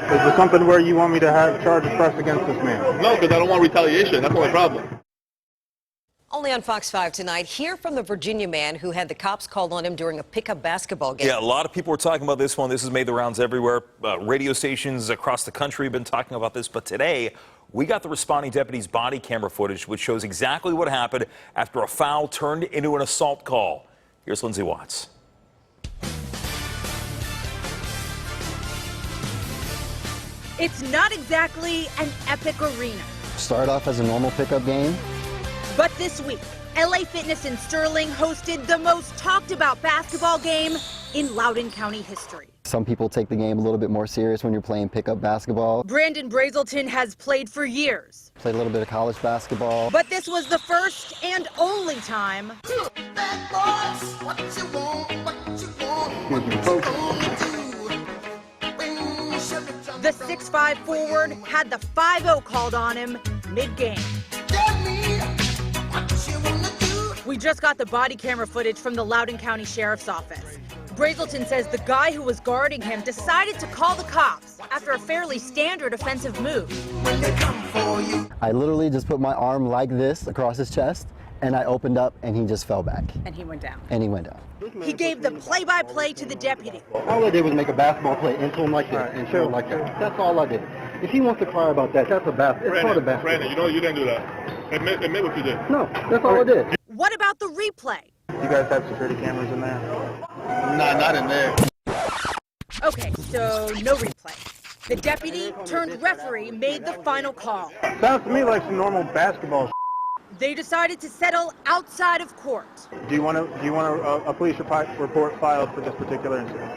Is there something where you want me to have charges pressed against this man? No, because I don't want retaliation. That's the only problem. Only on Fox 5 tonight, hear from the Virginia man who had the cops called on him during a pickup basketball game. Yeah, a lot of people were talking about this one. This has made the rounds everywhere. Radio stations across the country have been talking about this. But today, we got the responding deputy's body camera footage, which shows exactly what happened after a foul turned into an assault call. Here's Lindsay Watts. It's not exactly an epic arena. Started off as a normal pickup game. But this week, LA Fitness in Sterling hosted the most talked about basketball game in Loudoun County history. Some people take the game a little bit more serious when you're playing pickup basketball. Brandon Brazelton has played for years. Played a little bit of college basketball. But this was the first and only time the 6'5" forward had the 5-0 called on him mid-game. We just got the body camera footage from the Loudoun County Sheriff's Office. Brazelton says the guy who was guarding him decided to call the cops after a fairly standard offensive move. I literally just put my arm like this across his chest, and I opened up, and he just fell back. And he went down. And he went down. He gave the play-by-play to the deputy. All I did was make a basketball play into him like this, and show him like that. That's all I did. If he wants to cry about that, that's a basketball. It's part of basketball. Brandon, you know you didn't do that. Admit what you did. No, that's all I did. What about the replay? You guys have security cameras in there? Nah, not in there. Okay, so no replay. The deputy turned referee made the final call. Sounds to me like some normal basketball. They decided to settle outside of court. Do you want a police report filed for this particular incident?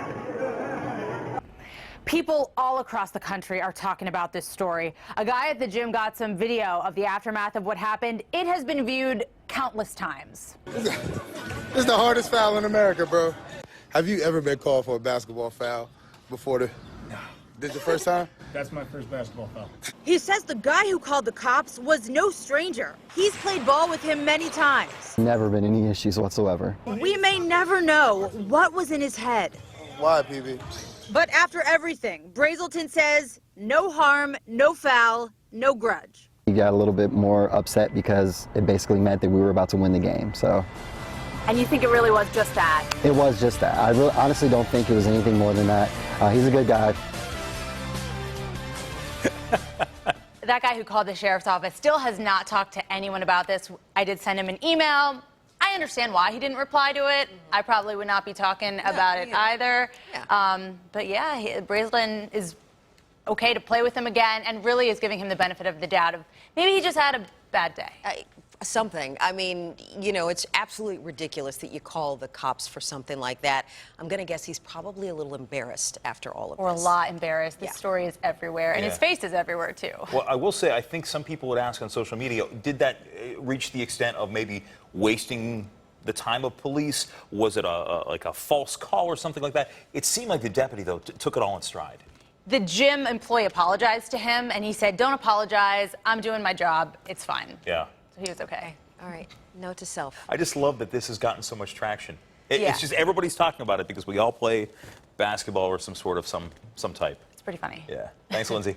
People all across the country are talking about this story. A guy at the gym got some video of the aftermath of what happened. It has been viewed countless times. This is the hardest foul in America, bro. Have you ever been called for a basketball foul before the... No. This your first time? That's my first basketball foul. He says the guy who called the cops was no stranger. He's played ball with him many times. Never been any issues whatsoever. We may never know what was in his head. Why, PB? But after everything, Brazelton says no harm, no foul, no grudge. He got a little bit more upset because it basically meant that we were about to win the game, so. And you think it really was just that? It was just that. I really, honestly don't think it was anything more than that. He's a good guy. That guy who called the sheriff's office still has not talked to anyone about this. I did send him an email. I understand why he didn't reply to it. I probably would not be talking about it either. Yeah. But yeah, Brazelton is okay to play with him again and really is giving him the benefit of the doubt of maybe he just had a bad day. Something. I mean, you know, it's absolutely ridiculous that you call the cops for something like that. I'm going to guess he's probably a little embarrassed after all of this. Or a lot embarrassed. This story is everywhere, and Yeah. his face is everywhere, too. Well, I will say, I think some people would ask on social media, did that reach the extent of maybe wasting the time of police? Was it like a false call or something like that? It seemed like the deputy, though, took it all in stride. The gym employee apologized to him, and he said, don't apologize. I'm doing my job. It's fine. Yeah. So he was okay. All right. Note to self. I just love that this has gotten so much traction. Yeah. It's just everybody's talking about it because we all play basketball or some sort of some type. It's pretty funny. Yeah. Thanks, Lindsay.